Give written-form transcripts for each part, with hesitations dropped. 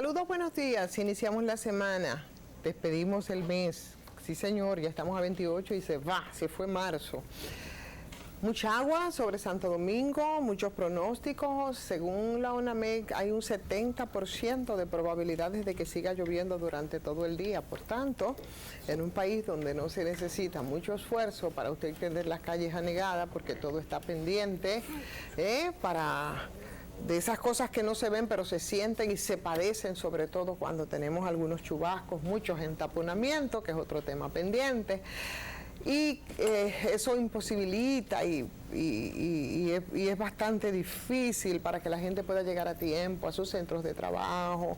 Saludos, buenos días. Iniciamos la semana, despedimos el mes. Sí, señor, ya estamos a 28 y se fue marzo. Mucha agua sobre Santo Domingo, muchos pronósticos. Según la ONAMEC, hay un 70% de probabilidades de que siga lloviendo durante todo el día. Por tanto, en un país donde no se necesita mucho esfuerzo para usted tener las calles anegadas, porque todo está pendiente, de esas cosas que no se ven pero se sienten y se padecen, sobre todo cuando tenemos algunos chubascos, muchos entaponamientos, que es otro tema pendiente. Y eso imposibilita y es bastante difícil para que la gente pueda llegar a tiempo a sus centros de trabajo,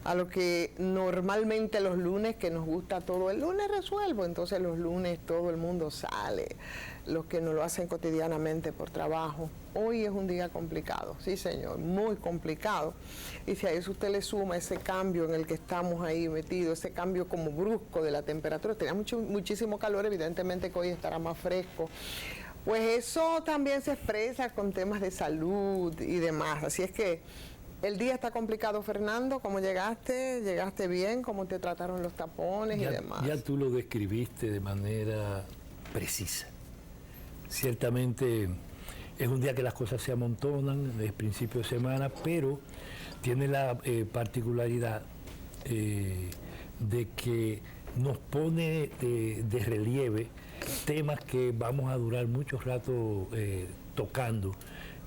a lo que normalmente los lunes, que nos gusta todo, el lunes resuelvo, entonces los lunes todo el mundo sale, los que no lo hacen cotidianamente por trabajo. Hoy es un día complicado, sí señor, muy complicado, y si a eso usted le suma ese cambio en el que estamos ahí metidos, ese cambio como brusco de la temperatura, tenía muchísimo calor, evidentemente que hoy estará más fresco, pues eso también se expresa con temas de salud y demás, así es que el día está complicado. Fernando, ¿cómo llegaste? ¿Llegaste bien? ¿Cómo te trataron los tapones y demás? Ya tú lo describiste de manera precisa. Ciertamente es un día que las cosas se amontonan, es principio de semana, pero tiene la particularidad de que nos pone de relieve temas que vamos a durar mucho rato tocando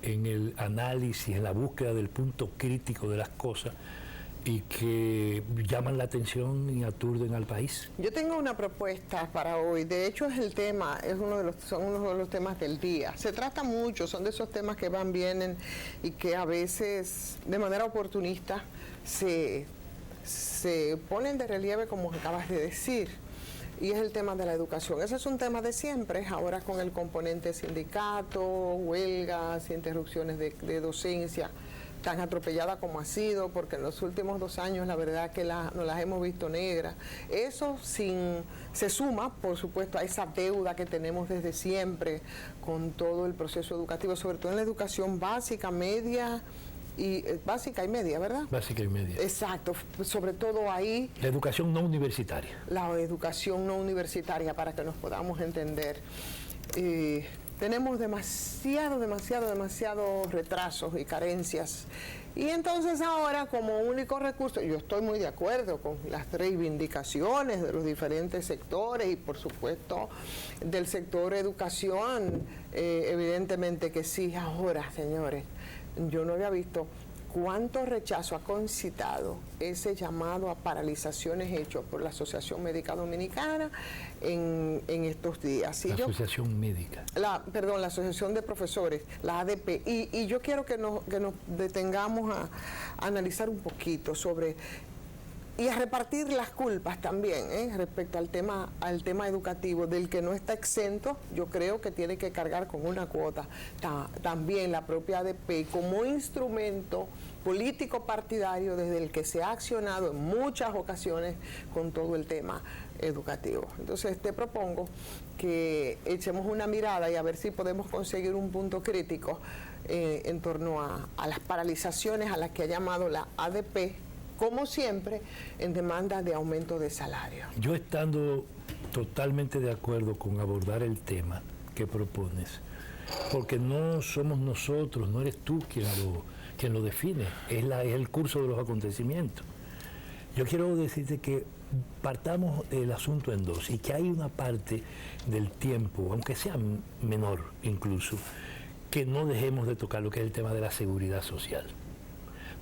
en el análisis, en la búsqueda del punto crítico de las cosas y que llaman la atención y aturden al país. Yo tengo una propuesta para hoy. De hecho, son uno de los temas del día. Se trata mucho, son de esos temas que van, vienen y que a veces de manera oportunista se ponen de relieve, como acabas de decir. Y es el tema de la educación. Ese es un tema de siempre, ahora con el componente sindicato, huelgas, interrupciones de docencia, tan atropellada como ha sido, porque en los últimos 2 años la verdad que nos las hemos visto negras. Eso se suma, por supuesto, a esa deuda que tenemos desde siempre con todo el proceso educativo, sobre todo en la educación básica, media, básica y media, ¿verdad? Básica y media. Exacto, sobre todo ahí. La educación no universitaria. La educación no universitaria, para que nos podamos entender. Tenemos demasiados retrasos y carencias. Y entonces ahora, como único recurso, yo estoy muy de acuerdo con las reivindicaciones de los diferentes sectores y por supuesto del sector educación, evidentemente que sí. Ahora, señores, yo no había visto cuánto rechazo ha concitado ese llamado a paralizaciones hecho por la Asociación Médica Dominicana en estos días. La Asociación Médica. La Asociación de Profesores, la ADP. Y yo quiero que nos detengamos a analizar un poquito sobre y a repartir las culpas también, respecto al tema educativo, del que no está exento. Yo creo que tiene que cargar con una cuota también la propia ADP como instrumento político partidario desde el que se ha accionado en muchas ocasiones con todo el tema educativo. Entonces te propongo que echemos una mirada y a ver si podemos conseguir un punto crítico en torno a las paralizaciones a las que ha llamado la ADP, como siempre, en demanda de aumento de salario. Yo estando totalmente de acuerdo con abordar el tema que propones, porque no somos nosotros, no eres tú quien lo define, es el curso de los acontecimientos. Yo quiero decirte que partamos el asunto en dos y que hay una parte del tiempo, aunque sea menor incluso, que no dejemos de tocar, lo que es el tema de la seguridad social,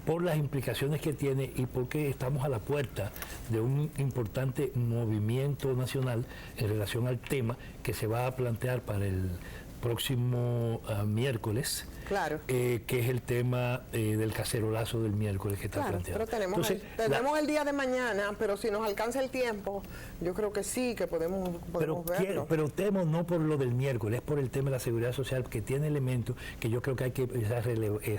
por las implicaciones que tiene y porque estamos a la puerta de un importante movimiento nacional en relación al tema que se va a plantear para el próximo miércoles, claro, que es el tema del cacerolazo del miércoles que está planteado. Pero tenemos el día de mañana, pero si nos alcanza el tiempo, yo creo que sí, que podemos verlo. Pero temo no por lo del miércoles, es por el tema de la seguridad social, que tiene elementos que yo creo que hay que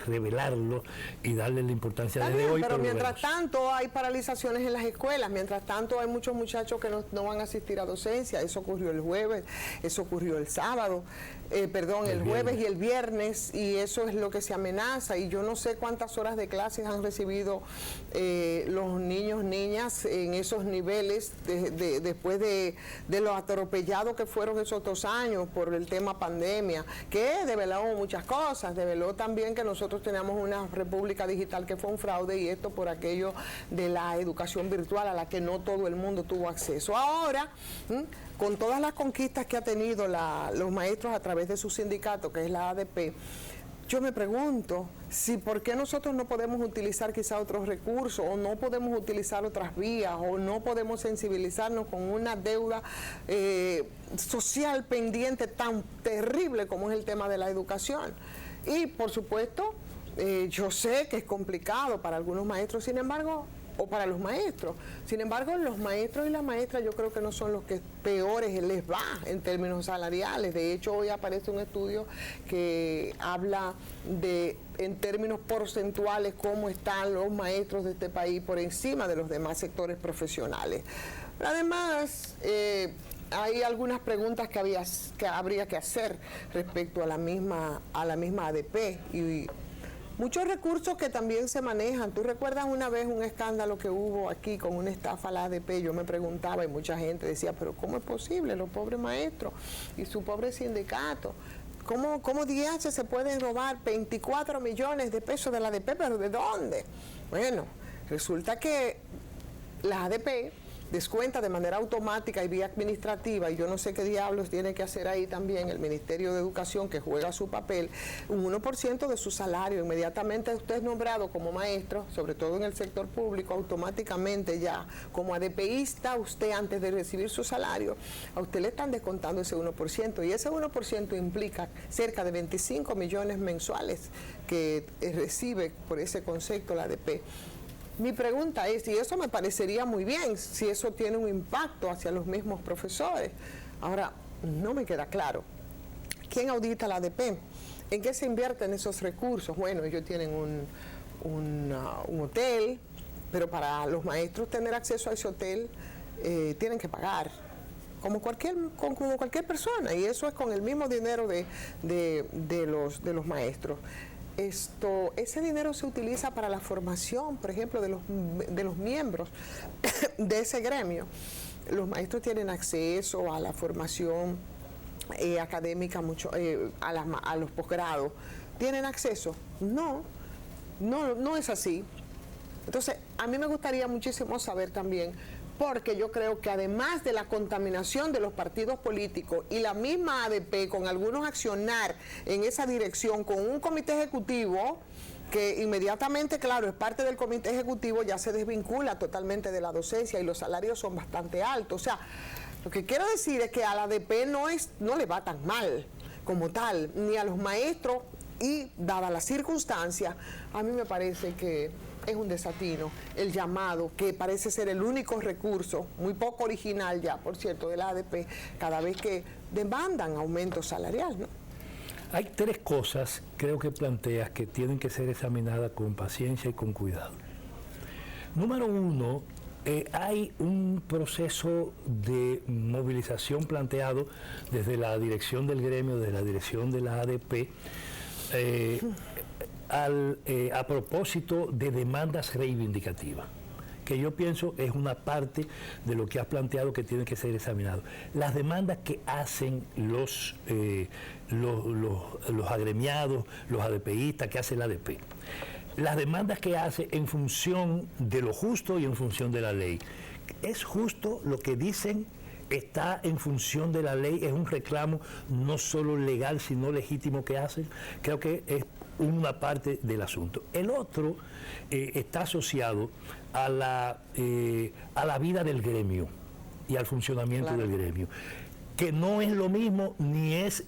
revelarlo y darle la importancia desde hoy. Pero mientras tanto hay paralizaciones en las escuelas, mientras tanto hay muchos muchachos que no van a asistir a docencia. Eso ocurrió el jueves, eso ocurrió el sábado. el jueves y el viernes, y eso es lo que se amenaza, y yo no sé cuántas horas de clases han recibido los niños, niñas en esos niveles después de lo atropellado que fueron esos 2 años por el tema pandemia, que develó muchas cosas, develó también que nosotros teníamos una república digital que fue un fraude, y esto por aquello de la educación virtual a la que no todo el mundo tuvo acceso. Ahora, con todas las conquistas que ha tenido los maestros a través de su sindicato, que es la ADP, yo me pregunto si por qué nosotros no podemos utilizar quizá otros recursos, o no podemos utilizar otras vías, o no podemos sensibilizarnos con una deuda social pendiente tan terrible como es el tema de la educación. Y por supuesto, yo sé que es complicado para algunos maestros, sin embargo, o para los maestros. Sin embargo, los maestros y las maestras yo creo que no son los que peores les va en términos salariales. De hecho, hoy aparece un estudio que habla de, en términos porcentuales, cómo están los maestros de este país por encima de los demás sectores profesionales. Pero además, hay algunas preguntas que habría que hacer respecto a la misma ADP, y muchos recursos que también se manejan. ¿Tú recuerdas una vez un escándalo que hubo aquí con una estafa a la ADP? Yo me preguntaba, y mucha gente decía, pero ¿cómo es posible? Los pobres maestros y su pobre sindicato. ¿Cómo DH se pueden robar 24 millones de pesos de la ADP? ¿Pero de dónde? Bueno, resulta que la ADP descuenta de manera automática y vía administrativa, y yo no sé qué diablos tiene que hacer ahí también el Ministerio de Educación, que juega su papel, un 1% de su salario. Inmediatamente usted es nombrado como maestro, sobre todo en el sector público, automáticamente ya como ADPista, usted antes de recibir su salario, a usted le están descontando ese 1%, y ese 1% implica cerca de 25 millones mensuales que recibe por ese concepto la ADP. Mi pregunta es, y eso me parecería muy bien, si eso tiene un impacto hacia los mismos profesores. Ahora, no me queda claro. ¿Quién audita la ADP? ¿En qué se invierten esos recursos? Bueno, ellos tienen un hotel, pero para los maestros tener acceso a ese hotel tienen que pagar, como cualquier persona, y eso es con el mismo dinero de los maestros. Ese dinero se utiliza para la formación, por ejemplo, de los miembros de ese gremio. Los maestros tienen acceso a la formación académica, a los posgrados. ¿Tienen acceso? No es así. Entonces, a mí me gustaría muchísimo saber también, porque yo creo que además de la contaminación de los partidos políticos y la misma ADP, con algunos accionar en esa dirección, con un comité ejecutivo que inmediatamente, claro, es parte del comité ejecutivo, ya se desvincula totalmente de la docencia, y los salarios son bastante altos. O sea, lo que quiero decir es que a la ADP no le va tan mal como tal, ni a los maestros, y dada la circunstancia, a mí me parece que es un desatino el llamado, que parece ser el único recurso, muy poco original ya, por cierto, de la ADP, cada vez que demandan aumento salarial, ¿no? Hay 3 cosas, creo que planteas, que tienen que ser examinadas con paciencia y con cuidado. Número 1, hay un proceso de movilización planteado desde la dirección del gremio, desde la dirección de la ADP, a propósito de demandas reivindicativas, que yo pienso es una parte de lo que has planteado que tiene que ser examinado. Las demandas que hacen los agremiados, los ADPistas, que hace la ADP. Las demandas que hace en función de lo justo y en función de la ley. ¿Es justo lo que dicen? ¿Está en función de la ley? ¿Es un reclamo no solo legal, sino legítimo que hacen? Creo que es una parte del asunto. El otro está asociado a la vida del gremio y al funcionamiento del gremio, que no es lo mismo, ni es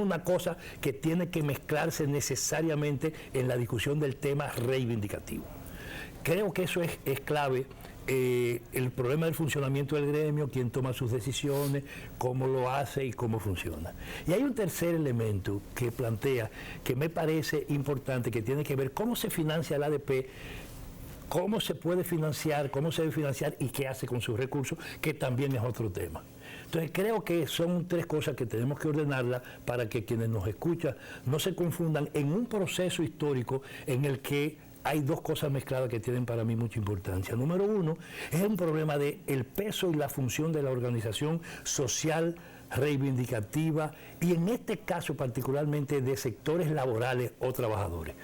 una cosa que tiene que mezclarse necesariamente en la discusión del tema reivindicativo. Creo que eso es clave. El problema del funcionamiento del gremio, quién toma sus decisiones, cómo lo hace y cómo funciona. Y hay un tercer elemento que plantea, que me parece importante, que tiene que ver cómo se financia la ADP, cómo se puede financiar, cómo se debe financiar y qué hace con sus recursos, que también es otro tema. Entonces creo que son tres cosas que tenemos que ordenarlas para que quienes nos escuchan no se confundan en un proceso histórico en el que hay dos cosas mezcladas que tienen para mí mucha importancia. Número uno, es un problema de el peso y la función de la organización social reivindicativa y en este caso particularmente de sectores laborales o trabajadores.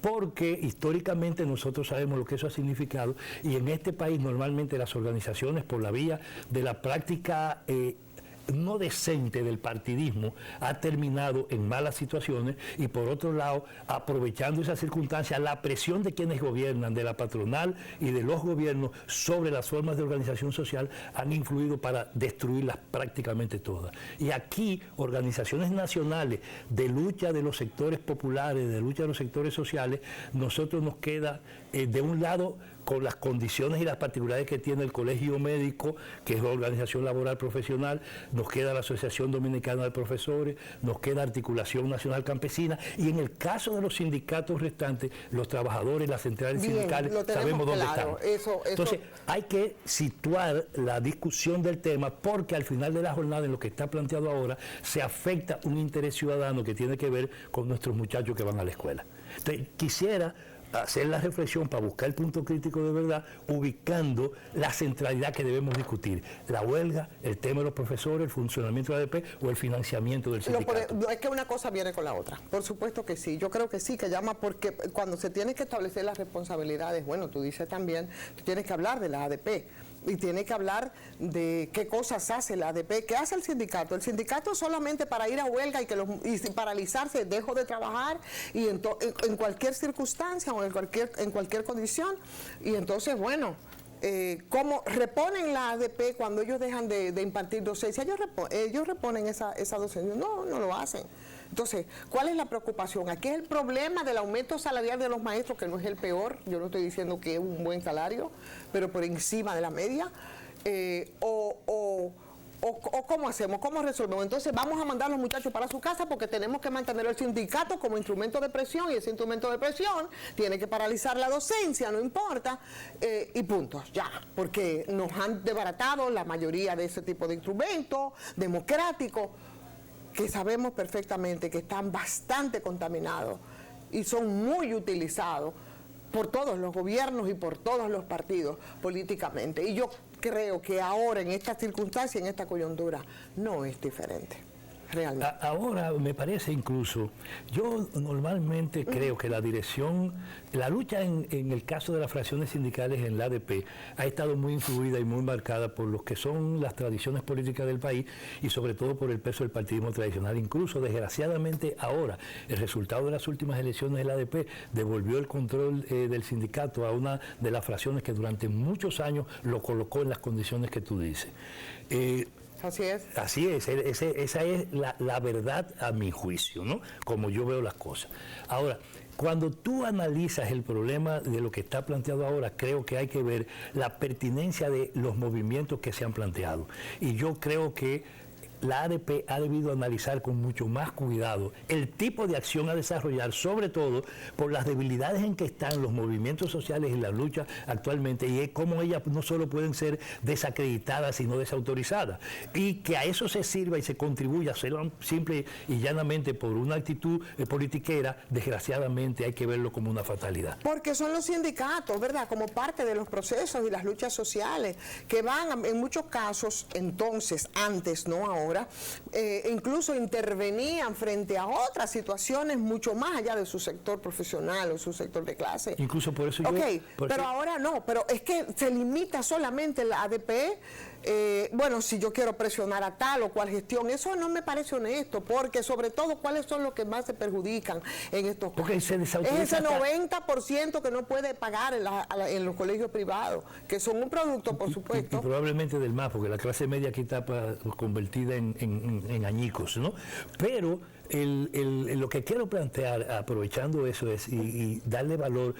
Porque históricamente nosotros sabemos lo que eso ha significado y en este país normalmente las organizaciones por la vía de la práctica no decente del partidismo ha terminado en malas situaciones y por otro lado, aprovechando esa circunstancia, la presión de quienes gobiernan, de la patronal y de los gobiernos sobre las formas de organización social han influido para destruirlas prácticamente todas. Y aquí, organizaciones nacionales de lucha de los sectores populares, de lucha de los sectores sociales, nosotros nos queda de un lado con las condiciones y las particularidades que tiene el Colegio Médico, que es la organización laboral profesional, nos queda la Asociación Dominicana de Profesores, nos queda Articulación Nacional Campesina, y en el caso de los sindicatos restantes, los trabajadores, las centrales sindicales, sabemos dónde están. Entonces, hay que situar la discusión del tema, porque al final de la jornada, en lo que está planteado ahora, se afecta un interés ciudadano que tiene que ver con nuestros muchachos que van a la escuela. Entonces, quisiera hacer la reflexión para buscar el punto crítico de verdad, ubicando la centralidad que debemos discutir. La huelga, el tema de los profesores, el funcionamiento de la ADP o el financiamiento del sindicato. Es que una cosa viene con la otra. Por supuesto que sí. Yo creo que sí, que llama porque cuando se tienen que establecer las responsabilidades, bueno, tú dices también, tú tienes que hablar de la ADP. Y tiene que hablar de qué cosas hace la ADP, qué hace el sindicato. El sindicato solamente para ir a huelga y paralizarse, dejo de trabajar y en cualquier circunstancia o en cualquier condición. Y entonces, bueno, ¿cómo reponen la ADP cuando ellos dejan de impartir docencia? Ellos reponen esa docencia. No, no lo hacen. Entonces, ¿cuál es la preocupación? Aquí es el problema del aumento salarial de los maestros, que no es el peor. Yo no estoy diciendo que es un buen salario, pero por encima de la media. ¿O cómo hacemos? ¿Cómo resolvemos? Entonces vamos a mandar a los muchachos para su casa porque tenemos que mantener el sindicato como instrumento de presión y ese instrumento de presión tiene que paralizar la docencia, no importa, y punto, ya, porque nos han desbaratado la mayoría de ese tipo de instrumentos democráticos que sabemos perfectamente que están bastante contaminados y son muy utilizados por todos los gobiernos y por todos los partidos políticamente. Y yo creo que ahora, en esta circunstancia, en esta coyuntura, no es diferente. Realmente. Ahora me parece incluso, yo normalmente creo que la dirección, la lucha en el caso de las fracciones sindicales en la ADP ha estado muy influida y muy marcada por lo que son las tradiciones políticas del país y sobre todo por el peso del partidismo tradicional. Incluso, desgraciadamente, ahora el resultado de las últimas elecciones de la ADP devolvió el control del sindicato a una de las fracciones que durante muchos años lo colocó en las condiciones que tú dices. Así es. Así es, esa es la verdad a mi juicio, ¿no? Como yo veo las cosas. Ahora, cuando tú analizas el problema de lo que está planteado ahora, creo que hay que ver la pertinencia de los movimientos que se han planteado. Y yo creo que la ADP ha debido analizar con mucho más cuidado el tipo de acción a desarrollar, sobre todo por las debilidades en que están los movimientos sociales y la lucha actualmente, y cómo ellas no solo pueden ser desacreditadas, sino desautorizadas. Y que a eso se sirva y se contribuya, simple y llanamente por una actitud politiquera, desgraciadamente hay que verlo como una fatalidad. Porque son los sindicatos, ¿verdad? Como parte de los procesos y las luchas sociales, que van en muchos casos, entonces, antes, no ahora, incluso intervenían frente a otras situaciones mucho más allá de su sector profesional o su sector de clase. Incluso por eso pero ahora no, pero es que se limita solamente la ADP. Bueno, si yo quiero presionar a tal o cual gestión, eso no me parece honesto, porque sobre todo, ¿cuáles son los que más se perjudican en estos casos? Porque es ese 90% que no puede pagar en los colegios privados, que son un producto, por supuesto. Y probablemente del más, porque la clase media aquí está convertida en añicos, ¿no? Pero lo que quiero plantear, aprovechando eso, es y darle valor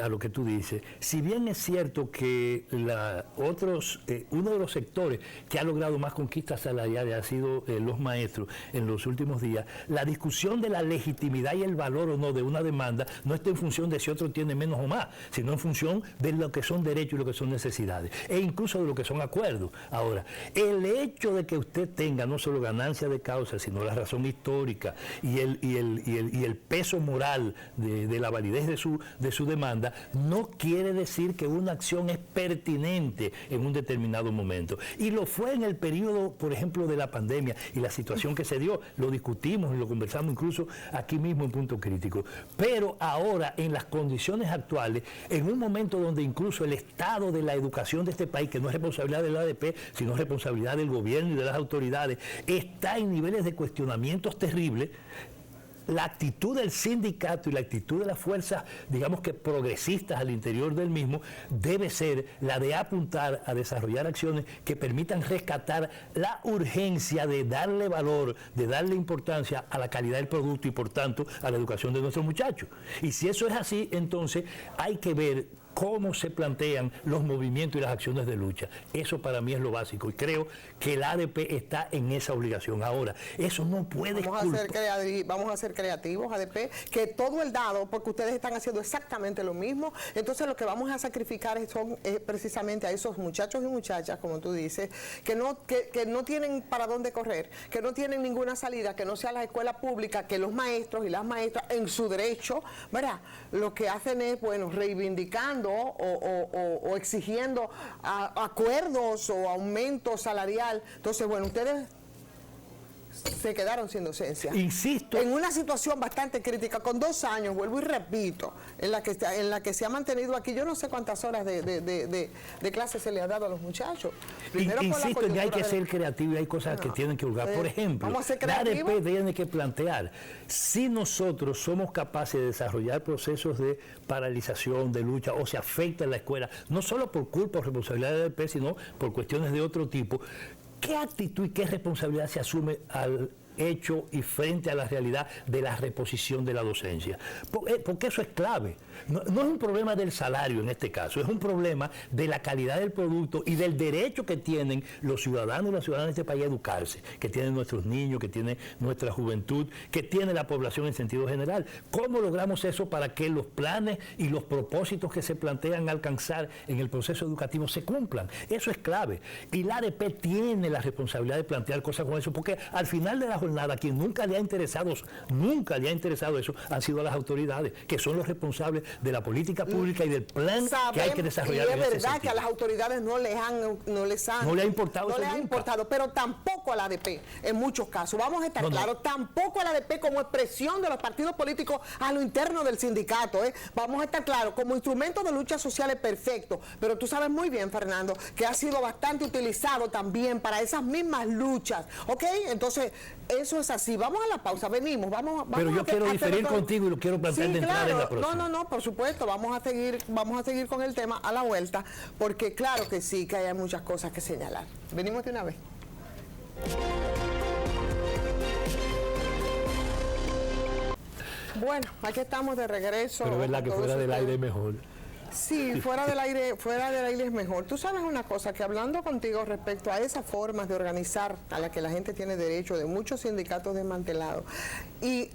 a lo que tú dices. Si bien es cierto que uno de los sectores que ha logrado más conquistas salariales ha sido los maestros en los últimos días, la discusión de la legitimidad y el valor o no de una demanda no está en función de si otro tiene menos o más, sino en función de lo que son derechos y lo que son necesidades, e incluso de lo que son acuerdos. Ahora, el hecho de que usted tenga no solo ganancia de causa, sino la razón histórica y el peso moral de la validez de su demanda, no quiere decir que una acción es pertinente en un determinado momento. Y lo fue en el periodo, por ejemplo, de la pandemia y la situación que se dio. Lo discutimos y lo conversamos incluso aquí mismo en Punto Crítico. Pero ahora, en las condiciones actuales, en un momento donde incluso el estado de la educación de este país, que no es responsabilidad de la ADP, sino responsabilidad del gobierno y de las autoridades, está en niveles de cuestionamientos terribles, la actitud del sindicato y la actitud de las fuerzas, digamos que progresistas al interior del mismo, debe ser la de apuntar a desarrollar acciones que permitan rescatar la urgencia de darle valor, de darle importancia a la calidad del producto y por tanto a la educación de nuestros muchachos. Y si eso es así, entonces hay que ver cómo se plantean los movimientos y las acciones de lucha. Eso para mí es lo básico y creo que el ADP está en esa obligación. Ahora, eso no puede... Vamos a ser creativos, ADP, que todo el dado, porque ustedes están haciendo exactamente lo mismo, entonces lo que vamos a sacrificar son precisamente a esos muchachos y muchachas, como tú dices, que no tienen para dónde correr, que no tienen ninguna salida, que no sea la escuela pública, que los maestros y las maestras en su derecho, ¿verdad? Lo que hacen es, bueno, reivindicando o exigiendo acuerdos o aumento salarial. Entonces, bueno, ustedes se quedaron sin docencia. Insisto. En una situación bastante crítica, con 2 años, vuelvo y repito, en la que se ha mantenido aquí, yo no sé cuántas horas de clase se le ha dado a los muchachos. Primero insisto, que hay que ser creativo y hay cosas que tienen que juzgar. Por ejemplo, la ADP tiene que plantear, si nosotros somos capaces de desarrollar procesos de paralización, de lucha, o se afecta en la escuela, no solo por culpa o responsabilidad de la ADP, sino por cuestiones de otro tipo, ¿qué actitud y qué responsabilidad se asume al hecho y frente a la realidad de la reposición de la docencia? Porque eso es clave. No es un problema del salario en este caso, es un problema de la calidad del producto y del derecho que tienen los ciudadanos y las ciudadanas de este país a educarse, que tienen nuestros niños, que tiene nuestra juventud, que tiene la población en sentido general. ¿Cómo logramos eso para que los planes y los propósitos que se plantean alcanzar en el proceso educativo se cumplan? Eso es clave. Y la ADP tiene la responsabilidad de plantear cosas como eso, porque al final de la jornada, quien nunca le ha interesado eso, han sido las autoridades, que son los responsables de la política pública y del plan que hay que desarrollar. Y es verdad que a las autoridades no les ha importado, pero tampoco a la ADP, en muchos casos. Vamos a estar claros, tampoco a la ADP como expresión de los partidos políticos a lo interno del sindicato. Vamos a estar claros, como instrumento de lucha social es perfecto, pero tú sabes muy bien, Fernando, que ha sido bastante utilizado también para esas mismas luchas, ¿ok? Entonces, eso es así. Vamos a la pausa, venimos, vamos pero yo quiero diferir contigo y lo quiero plantear de entrada en la próxima. No, por supuesto, vamos a seguir con el tema a la vuelta, porque claro que sí, que hay muchas cosas que señalar. Venimos de una vez. Bueno, aquí estamos de regreso. Pero es verdad que fuera del aire es mejor. Sí, fuera del aire es mejor. Tú sabes una cosa, que hablando contigo respecto a esas formas de organizar a las que la gente tiene derecho, de muchos sindicatos desmantelados, y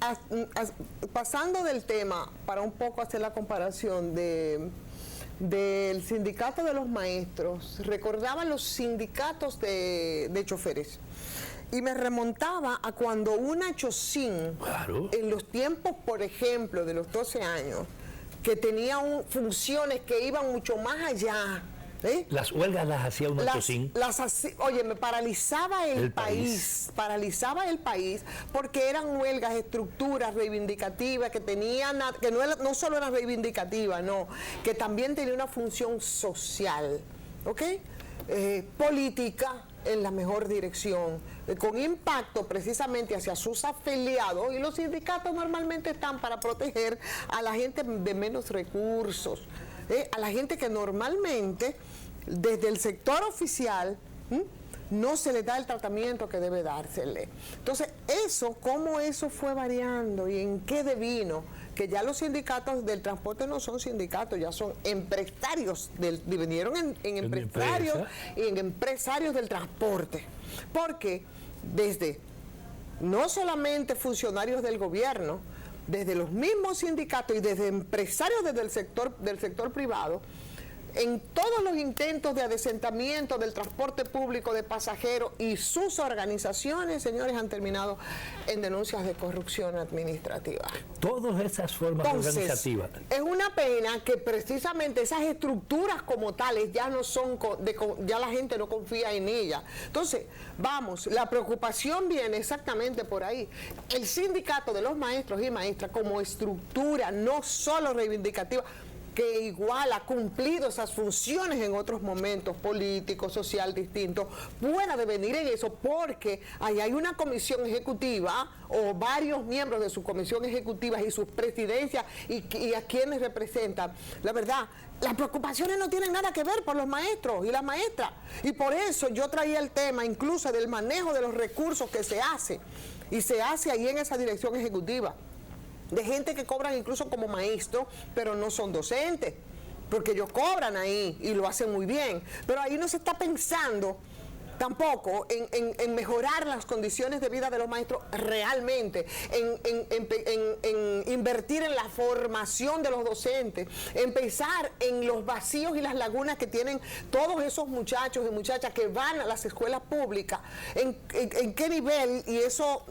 pasando del tema para un poco hacer la comparación del sindicato de los maestros, recordaba los sindicatos de choferes. Y me remontaba a cuando una Chocín, claro, en los tiempos, por ejemplo, de los 12 años, que tenía funciones que iban mucho más allá. Las huelgas las hacía una Chocín. Oye, me paralizaba el país, porque eran huelgas, estructuras reivindicativas que tenían, que no solo eran reivindicativas, no, que también tenía una función social, ¿ok? Política en la mejor dirección, con impacto precisamente hacia sus afiliados, y los sindicatos normalmente están para proteger a la gente de menos recursos, a la gente que normalmente desde el sector oficial no se le da el tratamiento que debe dársele. Entonces, cómo eso fue variando y en qué devino, que ya los sindicatos del transporte no son sindicatos, ya son empresarios, dividieron en empresarios y en empresarios del transporte. Porque desde no solamente funcionarios del gobierno, desde los mismos sindicatos y desde empresarios desde del sector privado, en todos los intentos de adesentamiento del transporte público de pasajeros y sus organizaciones, señores, han terminado en denuncias de corrupción administrativa. Todas esas formas organizativas. Es una pena que precisamente esas estructuras como tales ya no son, ya la gente no confía en ellas. Entonces, vamos, la preocupación viene exactamente por ahí. El sindicato de los maestros y maestras como estructura, no solo reivindicativa, que igual ha cumplido esas funciones en otros momentos políticos, social, distintos, pueda devenir en eso, porque ahí hay una comisión ejecutiva o varios miembros de su comisión ejecutiva y sus presidencias y a quienes representan. La verdad, las preocupaciones no tienen nada que ver por los maestros y las maestras, y por eso yo traía el tema incluso del manejo de los recursos que se hace, y se hace ahí en esa dirección ejecutiva, de gente que cobran incluso como maestros, pero no son docentes, porque ellos cobran ahí y lo hacen muy bien, pero ahí no se está pensando tampoco en mejorar las condiciones de vida de los maestros realmente, en invertir en la formación de los docentes, en pensar en los vacíos y las lagunas que tienen todos esos muchachos y muchachas que van a las escuelas públicas, en qué nivel, y eso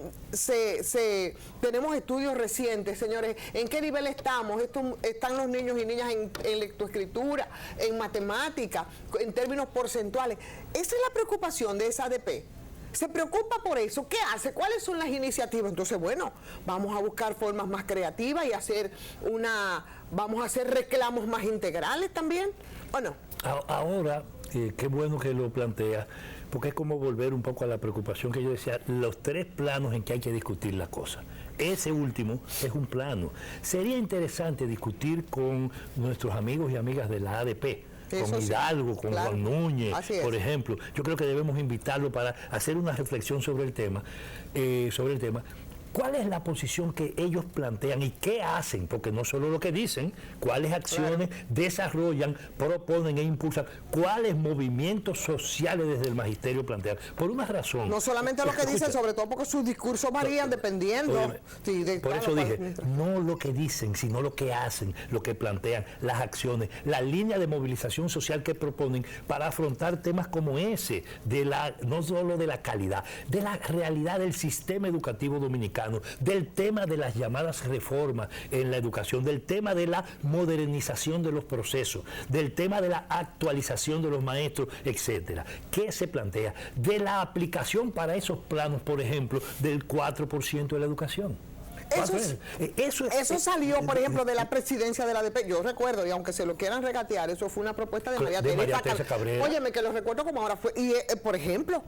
tenemos estudios recientes, señores, en qué nivel estamos. Están los niños y niñas en lectoescritura, en matemática, en términos porcentuales. Esa es la preocupación de esa ADP. Se preocupa por eso. ¿Qué hace? ¿Cuáles son las iniciativas? Entonces, bueno, vamos a buscar formas más creativas y vamos a hacer reclamos más integrales también, ¿o no? Ahora, qué bueno que lo plantea, porque es como volver un poco a la preocupación que yo decía, los tres planos en que hay que discutir las cosas. Ese último es un plano. Sería interesante discutir con nuestros amigos y amigas de la ADP, con Hidalgo, con Juan Núñez, por ejemplo. Yo creo que debemos invitarlo para hacer una reflexión sobre el tema. ¿Cuál es la posición que ellos plantean y qué hacen? Porque no solo lo que dicen, cuáles acciones desarrollan, proponen e impulsan, cuáles movimientos sociales desde el magisterio plantean. Por una razón. No solamente lo que dicen, sobre todo porque sus discursos varían dependiendo. Por eso dije, no lo que dicen, sino lo que hacen, lo que plantean, las acciones, la línea de movilización social que proponen para afrontar temas como ese, no solo de la calidad, de la realidad del sistema educativo dominicano, del tema de las llamadas reformas en la educación, del tema de la modernización de los procesos, del tema de la actualización de los maestros, etcétera. ¿Qué se plantea? De la aplicación para esos planos, por ejemplo, del 4% de la educación. Eso salió, por ejemplo, de la presidencia de la ADP. Yo recuerdo, y aunque se lo quieran regatear, eso fue una propuesta de María Teresa Cabrera. Óyeme, que lo recuerdo como ahora fue. Y, por ejemplo,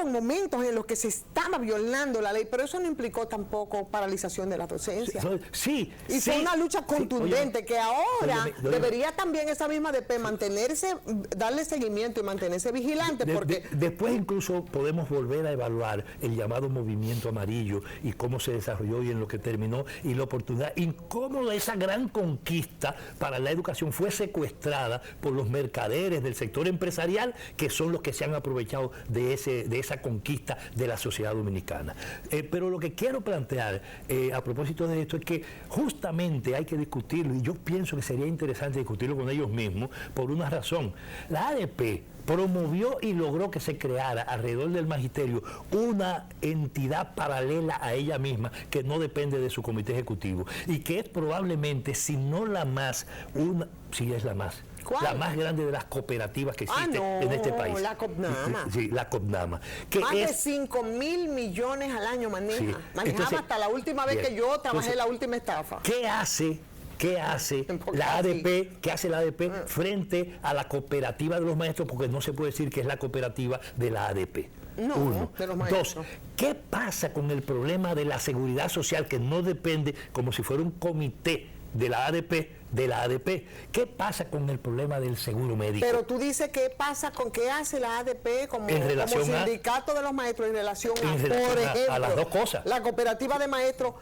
en momentos en los que se estaba violando la ley, pero eso no implicó tampoco paralización de la docencia. Sí. Y fue una lucha contundente que ahora debería también esa misma ADP mantenerse, darle seguimiento y mantenerse vigilante. Porque después incluso podemos volver a evaluar el llamado movimiento amarillo y cómo se desarrolló y en lo que terminó y la oportunidad y cómo esa gran conquista para la educación fue secuestrada por los mercaderes del sector empresarial, que son los que se han aprovechado de esa conquista de la sociedad dominicana. Pero lo que quiero plantear a propósito de esto es que justamente hay que discutirlo, y yo pienso que sería interesante discutirlo con ellos mismos por una razón. La ADP promovió y logró que se creara alrededor del magisterio una entidad paralela a ella misma que no depende de su comité ejecutivo y que es probablemente, si no la más, es la más. ¿Cuál? La más grande de las cooperativas que existen en este país. La COPNAMA. Sí, la COPNAMA. Más de 5.000 millones al año maneja. Sí. Manejaba Entonces, hasta la última vez que yo trabajé la última estafa. ¿Qué hace la ADP, frente a la cooperativa de los maestros? Porque no se puede decir que es la cooperativa de la ADP. No, uno. de los maestros. Dos, ¿qué pasa con el problema de la seguridad social, que no depende como si fuera un comité de la ADP. ¿Qué pasa con el problema del seguro médico? Pero tú dices qué pasa con qué hace la ADP como sindicato de los maestros en relación a, por ejemplo, a las dos cosas. La cooperativa de maestros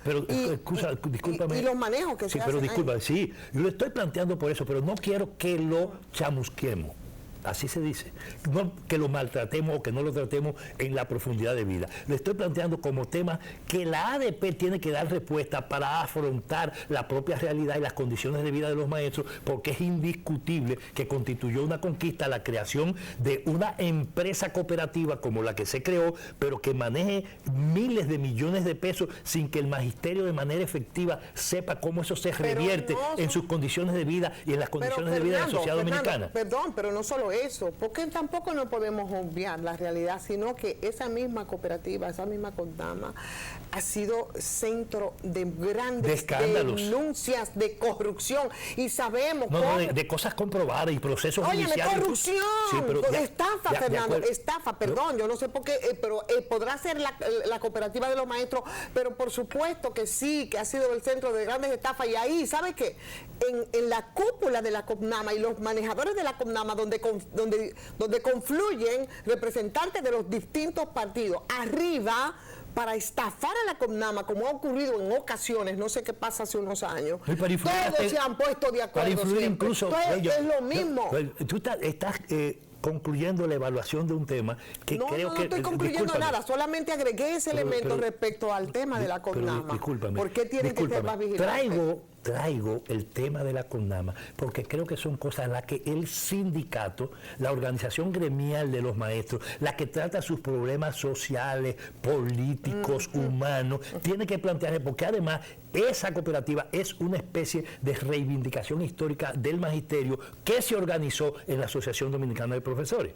discúlpame. Y los manejos que se hacen. Pero disculpa, sí, yo lo estoy planteando por eso, pero no quiero que lo chamusquemos. Así se dice, no que lo maltratemos o que no lo tratemos en la profundidad de vida. Lo estoy planteando como tema que la ADP tiene que dar respuesta para afrontar la propia realidad y las condiciones de vida de los maestros, porque es indiscutible que constituyó una conquista la creación de una empresa cooperativa como la que se creó, pero que maneje miles de millones de pesos sin que el magisterio de manera efectiva sepa cómo eso se revierte en sus condiciones de vida y en las condiciones de vida de la sociedad dominicana. Perdón, pero no solo eso, porque tampoco no podemos obviar la realidad, sino que esa misma cooperativa, esa misma CONAMA ha sido centro de grandes denuncias de corrupción y sabemos de cosas comprobadas y procesos judiciales. Corrupción, sí, pero estafa, Fernando, estafa, perdón, yo no sé por qué, pero podrá ser la cooperativa de los maestros, pero por supuesto que sí, que ha sido el centro de grandes estafas, y ahí, ¿sabe qué? En la cúpula de la CONAMA y los manejadores de la CONAMA, donde confluyen representantes de los distintos partidos, arriba, para estafar a la CONAMA, como ha ocurrido en ocasiones, no sé qué pasa hace unos años. Todos se han puesto de acuerdo. Para influir incluso. Es lo mismo. Tú estás concluyendo la evaluación de un tema que creo que... No estoy concluyendo nada, solamente agregué ese elemento respecto al tema de la CONAMA. Discúlpame. ¿Por qué tienen que ser más vigilantes? Traigo el tema de la CONAMA porque creo que son cosas en las que el sindicato, la organización gremial de los maestros, la que trata sus problemas sociales, políticos, humanos, tiene que plantearse, porque además esa cooperativa es una especie de reivindicación histórica del magisterio que se organizó en la Asociación Dominicana de Profesores.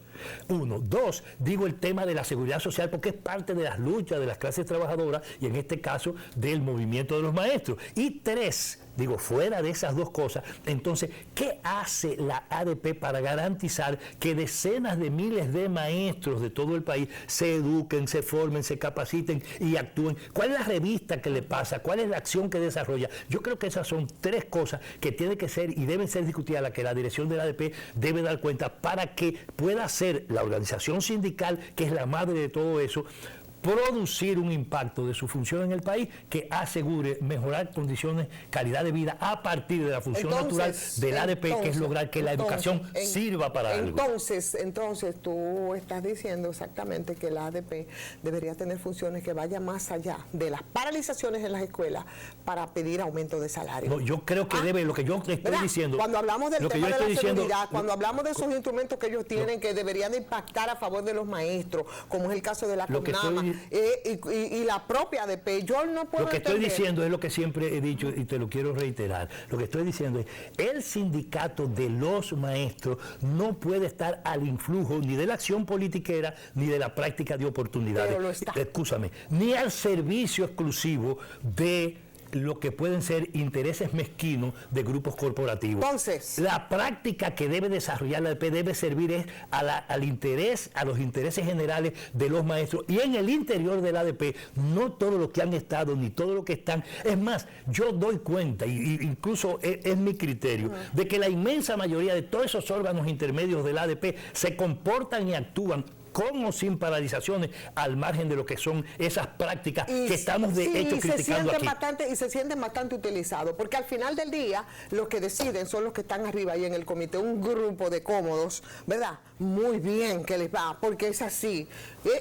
Uno. Dos, digo el tema de la seguridad social porque es parte de las luchas de las clases trabajadoras y en este caso del movimiento de los maestros. Y tres, digo, fuera de esas dos cosas, entonces, ¿qué hace la ADP para garantizar que decenas de miles de maestros de todo el país se eduquen, se formen, se capaciten y actúen? ¿Cuál es la revista que le pasa? ¿Cuál es la acción que desarrolla? Yo creo que esas son tres cosas que tienen que ser y deben ser discutidas, las que la dirección de la ADP debe dar cuenta para que pueda ser la organización sindical, que es la madre de todo eso, producir un impacto de su función en el país que asegure mejorar condiciones, calidad de vida a partir de la función natural del ADP, que es lograr que la educación sirva para algo. Entonces tú estás diciendo exactamente que la ADP debería tener funciones que vayan más allá de las paralizaciones en las escuelas para pedir aumento de salario. No, yo creo que debe, lo que yo estoy diciendo... Cuando hablamos del tema de la seguridad, cuando hablamos de esos instrumentos que ellos tienen que deberían de impactar a favor de los maestros, como es el caso de la CONAMA, y la propia ADP, yo no puedo Lo que estoy diciendo es lo que siempre he dicho y te lo quiero reiterar. Lo que estoy diciendo es, el sindicato de los maestros no puede estar al influjo ni de la acción politiquera ni de la práctica de oportunidades. Pero lo está. Escúchame, ni al servicio exclusivo de lo que pueden ser intereses mezquinos de grupos corporativos. Entonces, la práctica que debe desarrollar la ADP debe servir al interés, a los intereses generales de los maestros, y en el interior de la ADP, no todo lo que han estado, ni todo lo que están. Es más, yo doy cuenta, y incluso es mi criterio, de que la inmensa mayoría de todos esos órganos intermedios de la ADP se comportan y actúan con o sin paralizaciones, al margen de lo que son esas prácticas que estamos de hecho criticando aquí. Y se sienten bastante utilizados, porque al final del día los que deciden son los que están arriba ahí en el comité, un grupo de cómodos, ¿verdad? Muy bien que les va, porque es así.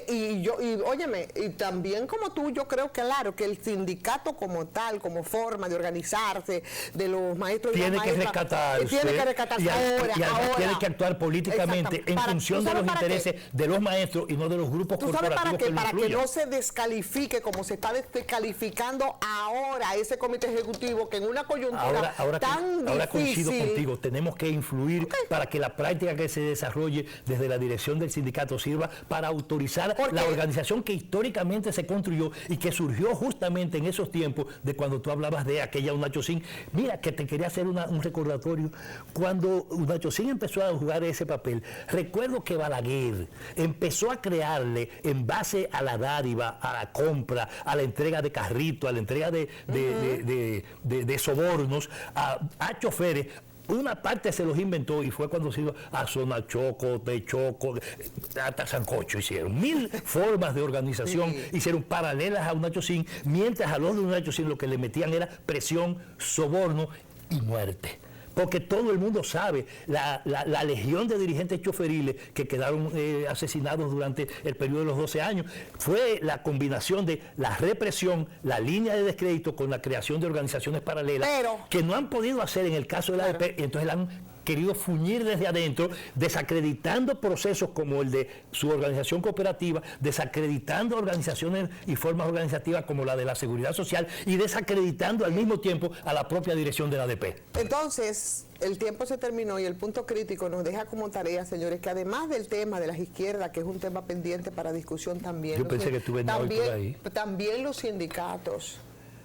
Y óyeme, y también como tú, yo creo que claro, que el sindicato como tal, como forma de organizarse, de los maestros y las maestras, tiene que rescatarse ahora. Tiene que actuar políticamente en función de los intereses de los maestros y no de los grupos corporativos que para que no se descalifique como se está descalificando ahora ese comité ejecutivo, que en una coyuntura tan difícil... Ahora coincido contigo, tenemos que influir para que la práctica que se desarrolle desde la dirección del sindicato sirva para autorizar la organización que históricamente se construyó y que surgió justamente en esos tiempos de cuando tú hablabas de aquella Unachocín. Mira, que te quería hacer un recordatorio. Cuando Unachocín empezó a jugar ese papel, recuerdo que Balaguer empezó a crearle en base a la dádiva, a la compra, a la entrega de carritos, a la entrega de sobornos a choferes. Una parte se los inventó y fue cuando se iba a Zona Choco, Techoco, hasta Sancocho hicieron. 1000 formas de organización hicieron paralelas a un Nachosín, mientras a los de un Nachosín lo que le metían era presión, soborno y muerte. Porque todo el mundo sabe, la legión de dirigentes choferiles que quedaron asesinados durante el periodo de los 12 años, fue la combinación de la represión, la línea de descrédito con la creación de organizaciones paralelas, que no han podido hacer en el caso de la ADP, y entonces la han querido fuñir desde adentro, desacreditando procesos como el de su organización cooperativa, desacreditando organizaciones y formas organizativas como la de la Seguridad Social y desacreditando al mismo tiempo a la propia dirección de la ADP. Entonces, el tiempo se terminó y el punto crítico nos deja como tarea, señores, que además del tema de las izquierdas, que es un tema pendiente para discusión también. Yo pensé que tú venías hoy por ahí. También los sindicatos.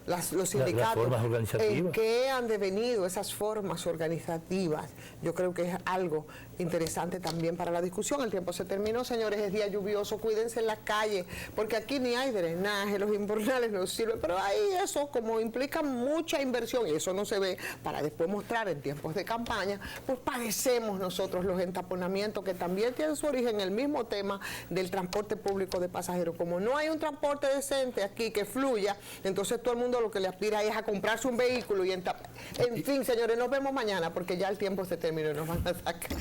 Los sindicatos, ¿en qué han devenido esas formas organizativas? Yo creo que es algo interesante también para la discusión. El tiempo se terminó, señores, es día lluvioso, cuídense en la calle, porque aquí ni hay drenaje, los invernales no sirven, pero ahí eso como implica mucha inversión, y eso no se ve para después mostrar en tiempos de campaña, pues padecemos nosotros los entaponamientos que también tienen su origen en el mismo tema del transporte público de pasajeros. Como no hay un transporte decente aquí que fluya, entonces todo el mundo lo que le aspira es a comprarse un vehículo y en fin, señores, nos vemos mañana porque ya el tiempo se terminó y nos van a sacar.